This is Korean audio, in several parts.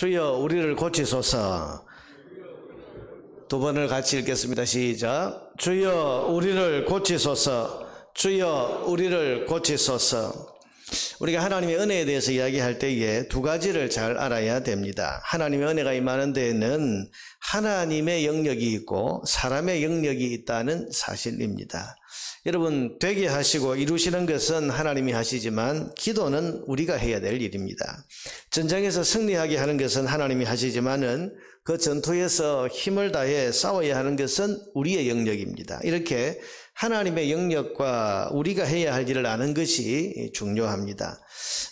주여 우리를 고치소서. 두 번을 같이 읽겠습니다. 시작. 주여 우리를 고치소서. 주여 우리를 고치소서. 우리가 하나님의 은혜에 대해서 이야기할 때에 두 가지를 잘 알아야 됩니다. 하나님의 은혜가 임하는 데에는 하나님의 영역이 있고 사람의 영역이 있다는 사실입니다. 여러분, 되게 하시고 이루시는 것은 하나님이 하시지만 기도는 우리가 해야 될 일입니다. 전쟁에서 승리하게 하는 것은 하나님이 하시지만은 그 전투에서 힘을 다해 싸워야 하는 것은 우리의 영역입니다. 이렇게 하나님의 영역과 우리가 해야 할 일을 아는 것이 중요합니다.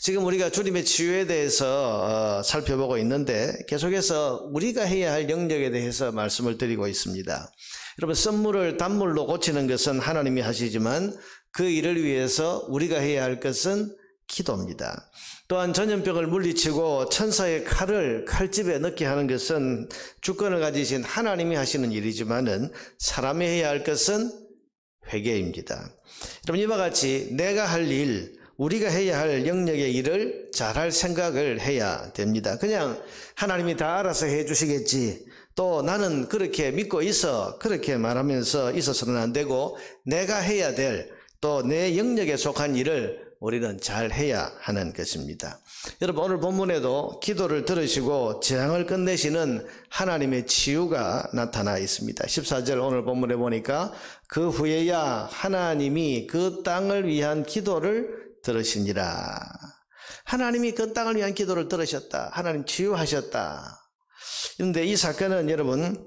지금 우리가 주님의 치유에 대해서 살펴보고 있는데 계속해서 우리가 해야 할 영역에 대해서 말씀을 드리고 있습니다. 여러분, 썸물을 단물로 고치는 것은 하나님이 하시지만 그 일을 위해서 우리가 해야 할 것은 기도입니다. 또한 전염병을 물리치고 천사의 칼을 칼집에 넣게 하는 것은 주권을 가지신 하나님이 하시는 일이지만은 사람이 해야 할 것은 회개입니다. 여러분, 이와 같이 내가 할 일, 우리가 해야 할 영역의 일을 잘할 생각을 해야 됩니다. 그냥 하나님이 다 알아서 해 주시겠지, 또 나는 그렇게 믿고 있어, 그렇게 말하면서 있어서는 안 되고 내가 해야 될, 또 내 영역에 속한 일을 우리는 잘 해야 하는 것입니다. 여러분, 오늘 본문에도 기도를 들으시고 재앙을 끝내시는 하나님의 치유가 나타나 있습니다. 14절 오늘 본문에 보니까 그 후에야 하나님이 그 땅을 위한 기도를 들으시니라. 하나님이 그 땅을 위한 기도를 들으셨다. 하나님 치유하셨다. 그런데 이 사건은 여러분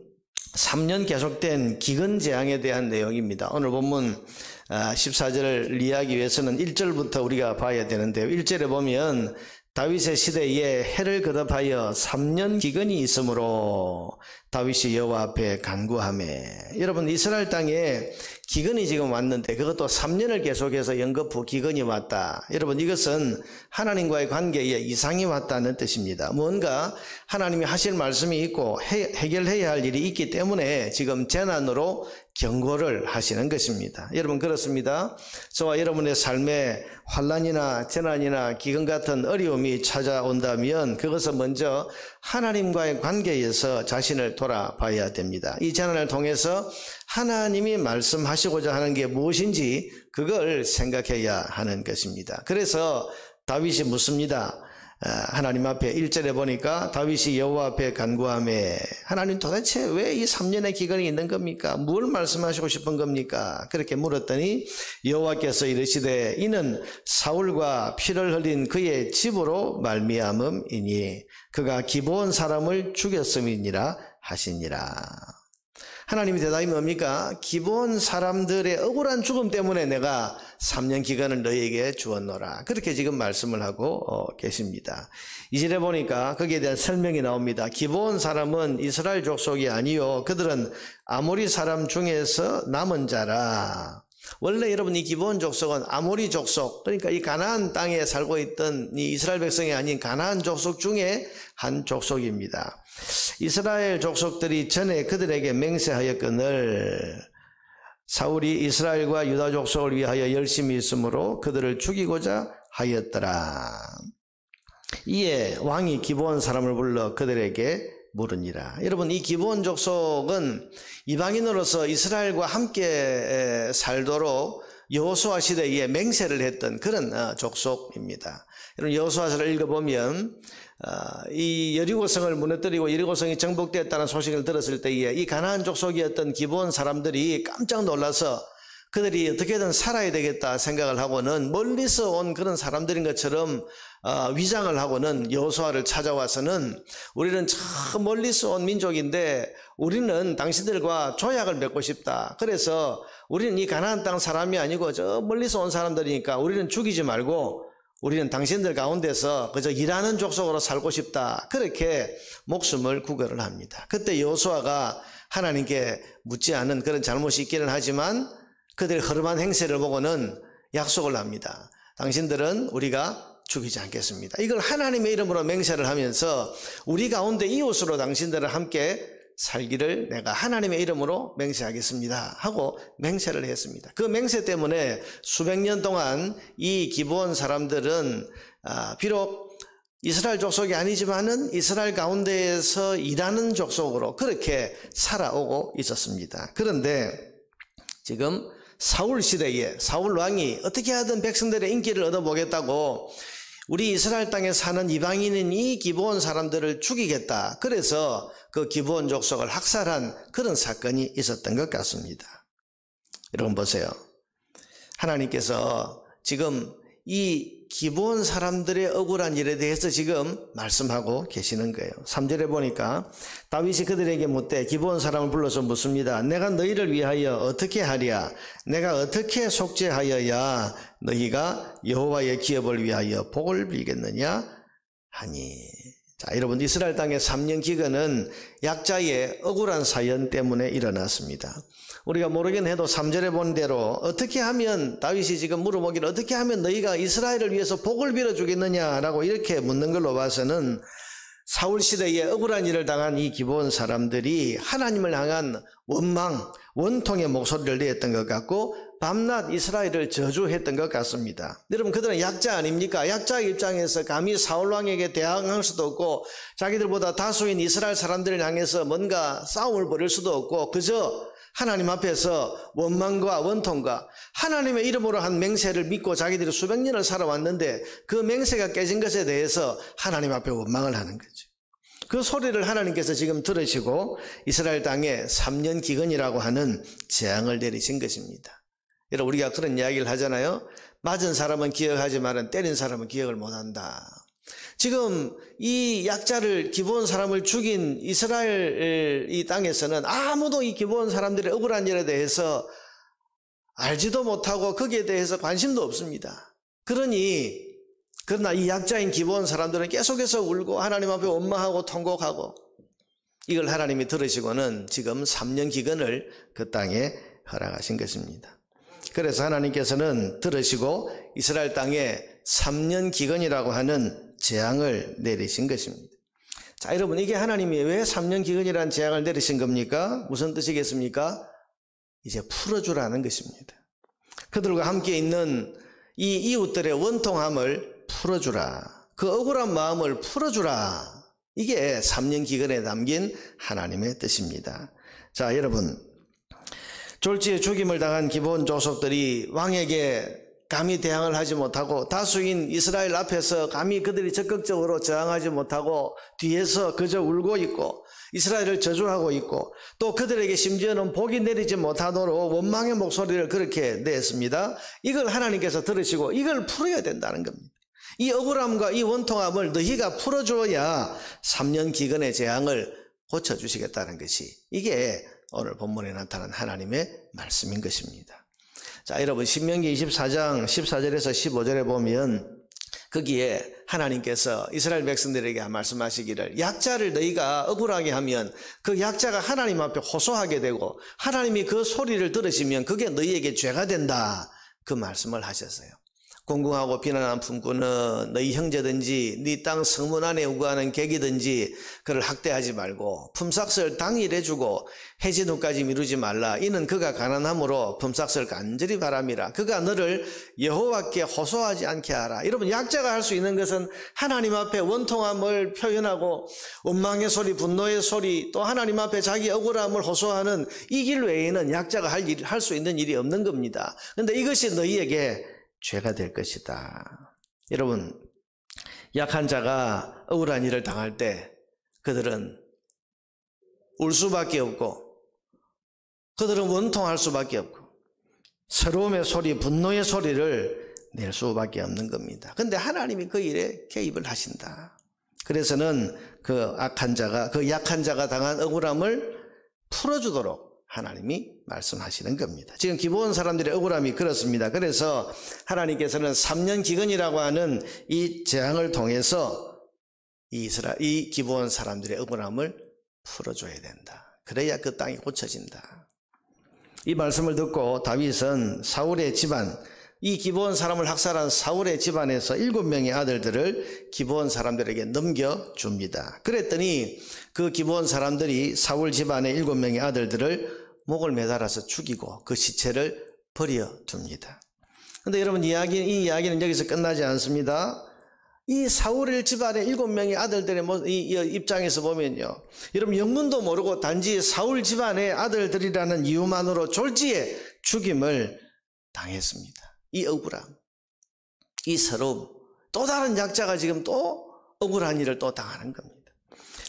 3년 계속된 기근재앙에 대한 내용입니다. 오늘 본문 14절을 이해하기 위해서는 1절부터 우리가 봐야 되는데요. 1절에 보면 다윗의 시대에 해를 거듭하여 3년 기근이 있으므로 다윗이 여호와 앞에 간구하매. 여러분, 이스라엘 땅에 기근이 지금 왔는데 그것도 3년을 계속해서 연거푸 기근이 왔다. 여러분, 이것은 하나님과의 관계에 이상이 왔다는 뜻입니다. 뭔가 하나님이 하실 말씀이 있고 해결해야 할 일이 있기 때문에 지금 재난으로 경고를 하시는 것입니다. 여러분, 그렇습니다. 저와 여러분의 삶에 환난이나 재난이나 기근 같은 어려움이 찾아온다면 그것은 먼저 하나님과의 관계에서 자신을 돌아봐야 됩니다. 이 재난을 통해서 하나님이 말씀하시고자 하는 게 무엇인지 그걸 생각해야 하는 것입니다. 그래서 다윗이 묻습니다. 하나님 앞에 1절에 보니까 다윗이 여호와 앞에 간구하매. 하나님, 도대체 왜 이 3년의 기근이 있는 겁니까? 뭘 말씀하시고 싶은 겁니까? 그렇게 물었더니 여호와께서 이르시되 이는 사울과 피를 흘린 그의 집으로 말미암음이니 그가 기브온 사람을 죽였음이니라 하시니라. 하나님의 대답이 뭡니까? 기브온 사람들의 억울한 죽음 때문에 내가 3년 기간을 너희에게 주었노라. 그렇게 지금 말씀을 하고 계십니다. 이절에 보니까 거기에 대한 설명이 나옵니다. 기브온 사람은 이스라엘 족속이 아니요 그들은 아모리 사람 중에서 남은 자라. 원래 여러분, 이 기브온 족속은 아모리 족속, 그러니까 이 가나안 땅에 살고 있던 이 이스라엘 백성이 아닌 가나안 족속 중에 한 족속입니다. 이스라엘 족속들이 전에 그들에게 맹세하였거늘 사울이 이스라엘과 유다 족속을 위하여 열심히 있으므로 그들을 죽이고자 하였더라. 이에 왕이 기브온 사람을 불러 그들에게 물으니라. 여러분, 이 기브온 족속은 이방인으로서 이스라엘과 함께 살도록 여호수아 시대에 맹세를 했던 그런 족속입니다. 여러분, 여호수아서를 읽어보면 이 여리고성을 무너뜨리고 여리고성이 정복되었다는 소식을 들었을 때에 이 가나안 족속이었던 기브온 사람들이 깜짝 놀라서 그들이 어떻게든 살아야 되겠다 생각을 하고는 멀리서 온 그런 사람들인 것처럼 위장을 하고는 여호수아를 찾아와서는 우리는 저 멀리서 온 민족인데 우리는 당신들과 조약을 맺고 싶다. 그래서 우리는 이 가나안 땅 사람이 아니고 저 멀리서 온 사람들이니까 우리는 죽이지 말고 우리는 당신들 가운데서 그저 일하는 족속으로 살고 싶다. 그렇게 목숨을 구걸을 합니다. 그때 여호수아가 하나님께 묻지 않은 그런 잘못이 있기는 하지만 그들의 허름한 행세를 보고는 약속을 합니다. 당신들은 우리가 죽이지 않겠습니다. 이걸 하나님의 이름으로 맹세를 하면서 우리 가운데 이웃으로 당신들을 함께 살기를 내가 하나님의 이름으로 맹세하겠습니다 하고 맹세를 했습니다. 그 맹세 때문에 수백 년 동안 이 기브온 사람들은 비록 이스라엘 족속이 아니지만은 이스라엘 가운데에서 일하는 족속으로 그렇게 살아오고 있었습니다. 그런데 지금 사울 시대에 사울 왕이 어떻게 하든 백성들의 인기를 얻어보겠다고 우리 이스라엘 땅에 사는 이방인인 이 기브온 사람들을 죽이겠다. 그래서 그 기브온 족속을 학살한 그런 사건이 있었던 것 같습니다. 여러분 보세요. 하나님께서 지금 이 기브온 사람들의 억울한 일에 대해서 지금 말씀하고 계시는 거예요. 3절에 보니까 다윗이 그들에게 묻되 기브온 사람을 불러서 묻습니다. 내가 너희를 위하여 어떻게 하랴? 내가 어떻게 속죄하여야 너희가 여호와의 기업을 위하여 복을 빌겠느냐 하니. 자, 여러분 이스라엘 땅의 3년 기근은 약자의 억울한 사연 때문에 일어났습니다. 우리가 모르긴 해도 3절에 본 대로 어떻게 하면 다윗이 지금 물어보기를 어떻게 하면 너희가 이스라엘을 위해서 복을 빌어주겠느냐라고 이렇게 묻는 걸로 봐서는 사울 시대에 억울한 일을 당한 이 기브온 사람들이 하나님을 향한 원망, 원통의 목소리를 내었던 것 같고 밤낮 이스라엘을 저주했던 것 같습니다. 여러분 그들은 약자 아닙니까? 약자 입장에서 감히 사울왕에게 대항할 수도 없고 자기들보다 다수인 이스라엘 사람들을 향해서 뭔가 싸움을 벌일 수도 없고 그저 하나님 앞에서 원망과 원통과 하나님의 이름으로 한 맹세를 믿고 자기들이 수백 년을 살아왔는데 그 맹세가 깨진 것에 대해서 하나님 앞에 원망을 하는 거죠. 그 소리를 하나님께서 지금 들으시고 이스라엘 땅에 3년 기근이라고 하는 재앙을 내리신 것입니다. 여러분 우리가 그런 이야기를 하잖아요. 맞은 사람은 기억하지만 때린 사람은 기억을 못한다. 지금 이 약자를 기브온 사람을 죽인 이스라엘 이 땅에서는 아무도 이 기브온 사람들의 억울한 일에 대해서 알지도 못하고 거기에 대해서 관심도 없습니다. 그러나 이 약자인 기브온 사람들은 계속해서 울고 하나님 앞에 원망하고 통곡하고 이걸 하나님이 들으시고는 지금 3년 기근을 그 땅에 허락하신 것입니다. 그래서 하나님께서는 들으시고 이스라엘 땅에 3년 기근이라고 하는 재앙을 내리신 것입니다. 자, 여러분 이게 하나님이 왜 3년 기근이라는 재앙을 내리신 겁니까? 무슨 뜻이겠습니까? 이제 풀어주라는 것입니다. 그들과 함께 있는 이 이웃들의 원통함을 풀어주라. 그 억울한 마음을 풀어주라. 이게 3년 기근에 담긴 하나님의 뜻입니다. 자, 여러분 졸지에 죽임을 당한 기브온 족속들이 왕에게 감히 대항을 하지 못하고 다수인 이스라엘 앞에서 감히 그들이 적극적으로 저항하지 못하고 뒤에서 그저 울고 있고 이스라엘을 저주하고 있고 또 그들에게 심지어는 복이 내리지 못하도록 원망의 목소리를 그렇게 냈습니다. 이걸 하나님께서 들으시고 이걸 풀어야 된다는 겁니다. 이 억울함과 이 원통함을 너희가 풀어줘야 3년 기근의 재앙을 고쳐주시겠다는 것이 이게 오늘 본문에 나타난 하나님의 말씀인 것입니다. 자, 여러분 신명기 24장 14절에서 15절에 보면 거기에 하나님께서 이스라엘 백성들에게 말씀하시기를 약자를 너희가 억울하게 하면 그 약자가 하나님 앞에 호소하게 되고 하나님이 그 소리를 들으시면 그게 너희에게 죄가 된다. 그 말씀을 하셨어요. 공공하고 비난한 품꾼은 너희 형제든지 네 땅 성문 안에 우거하는 객이든지 그를 학대하지 말고 품삯을 당일에 주고 해진 후까지 미루지 말라. 이는 그가 가난함으로 품삯을 간절히 바람이라. 그가 너를 여호와께 호소하지 않게 하라. 여러분 약자가 할 수 있는 것은 하나님 앞에 원통함을 표현하고 원망의 소리, 분노의 소리, 또 하나님 앞에 자기 억울함을 호소하는 이 길 외에는 약자가 할 수 있는 일이 없는 겁니다. 그런데 이것이 너희에게 죄가 될 것이다. 여러분 약한 자가 억울한 일을 당할 때 그들은 울 수밖에 없고 그들은 원통할 수밖에 없고 서러움의 소리, 분노의 소리를 낼 수밖에 없는 겁니다. 그런데 하나님이 그 일에 개입을 하신다. 그래서는 그 악한 자가, 그 약한 자가 당한 억울함을 풀어주도록 하나님이 말씀하시는 겁니다. 지금 기브온 사람들의 억울함이 그렇습니다. 그래서 하나님께서는 3년 기근이라고 하는 이 재앙을 통해서 이 기브온 사람들의 억울함을 풀어줘야 된다. 그래야 그 땅이 고쳐진다. 이 말씀을 듣고 다윗은 사울의 집안, 이 기브온 사람을 학살한 사울의 집안에서 7명의 아들들을 기브온 사람들에게 넘겨줍니다. 그랬더니 그 기브온 사람들이 사울 집안의 7명의 아들들을 목을 매달아서 죽이고 그 시체를 버려둡니다. 그런데 여러분 이 이야기는 여기서 끝나지 않습니다. 이 사울 집안의 7명의 아들들의 이 입장에서 보면요, 여러분 영문도 모르고 단지 사울 집안의 아들들이라는 이유만으로 졸지에 죽임을 당했습니다. 이 억울함, 이 서러움, 또 다른 약자가 지금 또 억울한 일을 또 당하는 겁니다.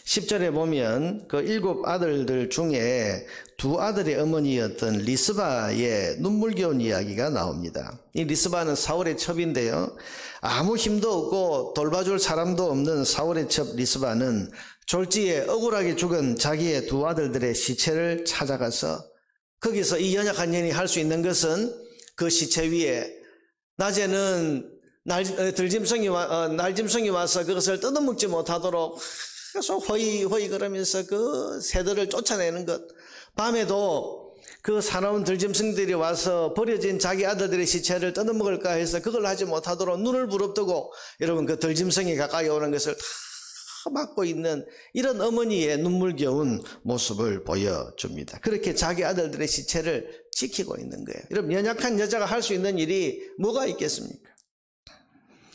10절에 보면 그 7 아들들 중에 2 아들의 어머니였던 리스바의 눈물겨운 이야기가 나옵니다. 이 리스바는 사울의 첩인데요, 아무 힘도 없고 돌봐줄 사람도 없는 사울의 첩 리스바는 졸지에 억울하게 죽은 자기의 2 아들들의 시체를 찾아가서, 거기서 이 연약한 여인이 할 수 있는 것은 그 시체 위에 낮에는 날짐승이 와서 그것을 뜯어먹지 못하도록 계속 허이 그러면서 그 새들을 쫓아내는 것, 밤에도 그 사나운 들짐승들이 와서 버려진 자기 아들들의 시체를 뜯어먹을까 해서 그걸 하지 못하도록 눈을 부릅뜨고, 여러분 그 들짐승이 가까이 오는 것을 다 막고 있는 이런 어머니의 눈물겨운 모습을 보여줍니다. 그렇게 자기 아들들의 시체를 지키고 있는 거예요. 여러분, 연약한 여자가 할 수 있는 일이 뭐가 있겠습니까?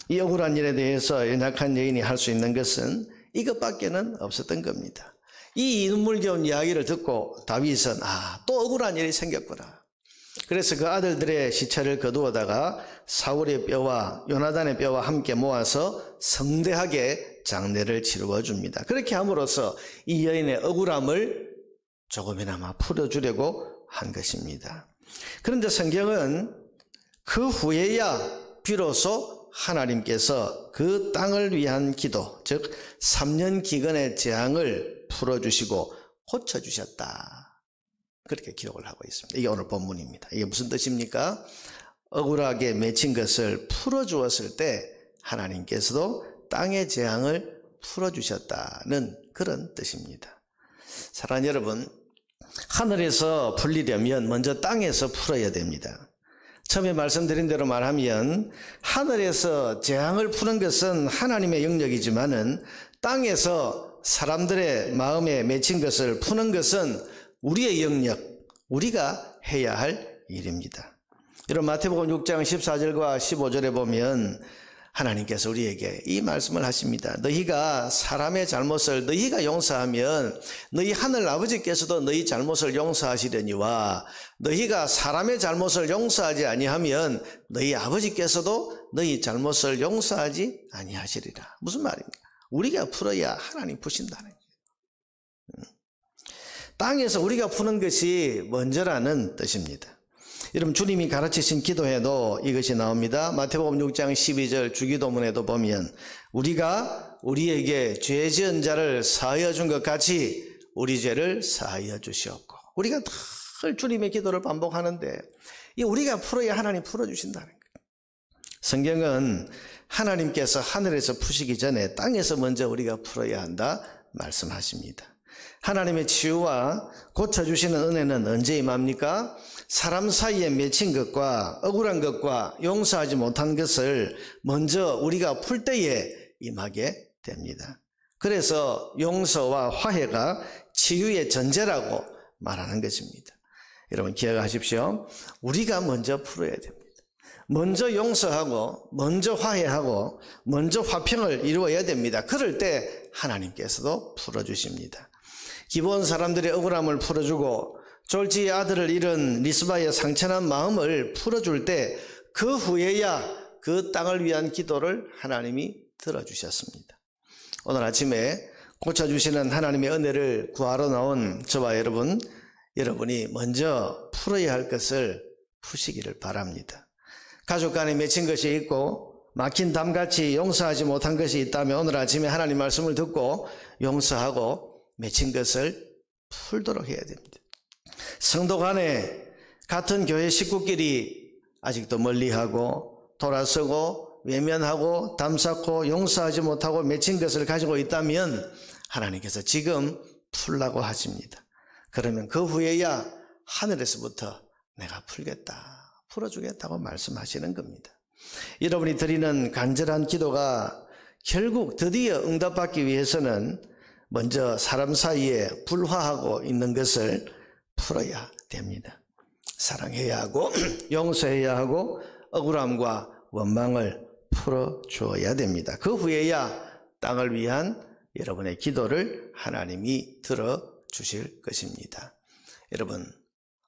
이 억울한 일에 대해서 연약한 여인이 할 수 있는 것은 이것밖에는 없었던 겁니다. 이 눈물겨운 이야기를 듣고 다윗은 또 억울한 일이 생겼구나. 그래서 그 아들들의 시체를 거두어다가 사울의 뼈와 요나단의 뼈와 함께 모아서 성대하게 장례를 치루어 줍니다. 그렇게 함으로써 이 여인의 억울함을 조금이나마 풀어주려고 한 것입니다. 그런데 성경은 그 후에야 비로소 하나님께서 그 땅을 위한 기도, 즉 3년 기근의 재앙을 풀어주시고 고쳐주셨다, 그렇게 기록을 하고 있습니다. 이게 오늘 본문입니다. 이게 무슨 뜻입니까? 억울하게 맺힌 것을 풀어주었을 때 하나님께서도 땅의 재앙을 풀어주셨다는 그런 뜻입니다. 사랑하는 여러분, 하늘에서 풀리려면 먼저 땅에서 풀어야 됩니다. 처음에 말씀드린 대로 말하면 하늘에서 재앙을 푸는 것은 하나님의 영역이지만은 땅에서 사람들의 마음에 맺힌 것을 푸는 것은 우리의 영역, 우리가 해야 할 일입니다. 여러분, 마태복음 6장 14절과 15절에 보면 하나님께서 우리에게 이 말씀을 하십니다. 너희가 사람의 잘못을 너희가 용서하면 너희 하늘 아버지께서도 너희 잘못을 용서하시려니와 너희가 사람의 잘못을 용서하지 아니하면 너희 아버지께서도 너희 잘못을 용서하지 아니하시리라. 무슨 말입니까? 우리가 풀어야 하나님 푸신다는 거예요. 땅에서 우리가 푸는 것이 먼저라는 뜻입니다. 여러분, 주님이 가르치신 기도에도 이것이 나옵니다. 마태복음 6장 12절 주기도문에도 보면 우리가 우리에게 죄 지은 자를 사하여 준 것 같이 우리 죄를 사하여 주시옵고. 우리가 늘 주님의 기도를 반복하는데 이 우리가 풀어야 하나님 풀어주신다는 거예요. 성경은 하나님께서 하늘에서 푸시기 전에 땅에서 먼저 우리가 풀어야 한다 말씀하십니다. 하나님의 치유와 고쳐주시는 은혜는 언제 임합니까? 사람 사이에 맺힌 것과 억울한 것과 용서하지 못한 것을 먼저 우리가 풀 때에 임하게 됩니다. 그래서 용서와 화해가 치유의 전제라고 말하는 것입니다. 여러분, 기억하십시오. 우리가 먼저 풀어야 됩니다. 먼저 용서하고 먼저 화해하고 먼저 화평을 이루어야 됩니다. 그럴 때 하나님께서도 풀어주십니다. 기본 사람들의 억울함을 풀어주고 졸지의 아들을 잃은 리스바의 상처난 마음을 풀어줄 때 그 후에야 그 땅을 위한 기도를 하나님이 들어주셨습니다. 오늘 아침에 고쳐주시는 하나님의 은혜를 구하러 나온 저와 여러분이 먼저 풀어야 할 것을 푸시기를 바랍니다. 가족 간에 맺힌 것이 있고 막힌 담같이 용서하지 못한 것이 있다면 오늘 아침에 하나님 말씀을 듣고 용서하고 맺힌 것을 풀도록 해야 됩니다. 성도 간에 같은 교회 식구끼리 아직도 멀리하고 돌아서고 외면하고 담쌓고 용서하지 못하고 맺힌 것을 가지고 있다면 하나님께서 지금 풀라고 하십니다. 그러면 그 후에야 하늘에서부터 내가 풀겠다, 풀어주겠다고 말씀하시는 겁니다. 여러분이 드리는 간절한 기도가 결국 드디어 응답받기 위해서는 먼저 사람 사이에 불화하고 있는 것을 풀어야 됩니다. 사랑해야 하고 용서해야 하고 억울함과 원망을 풀어주어야 됩니다. 그 후에야 땅을 위한 여러분의 기도를 하나님이 들어주실 것입니다. 여러분,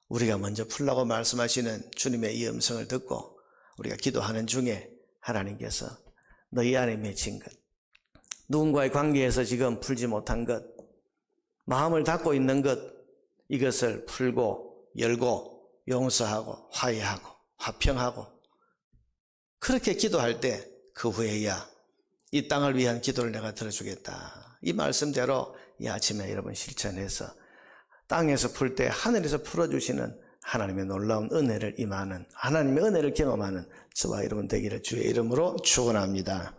우리가 먼저 풀라고 말씀하시는 주님의 이 음성을 듣고 우리가 기도하는 중에 하나님께서 너희 안에 맺힌 것, 누군가의 관계에서 지금 풀지 못한 것, 마음을 닫고 있는 것, 이것을 풀고 열고 용서하고 화해하고 화평하고 그렇게 기도할 때 그 후에야 이 땅을 위한 기도를 내가 들어주겠다. 이 말씀대로 이 아침에 여러분 실천해서 땅에서 풀 때 하늘에서 풀어주시는 하나님의 놀라운 은혜를 임하는, 하나님의 은혜를 경험하는 저와 여러분 되기를 주의 이름으로 축원합니다.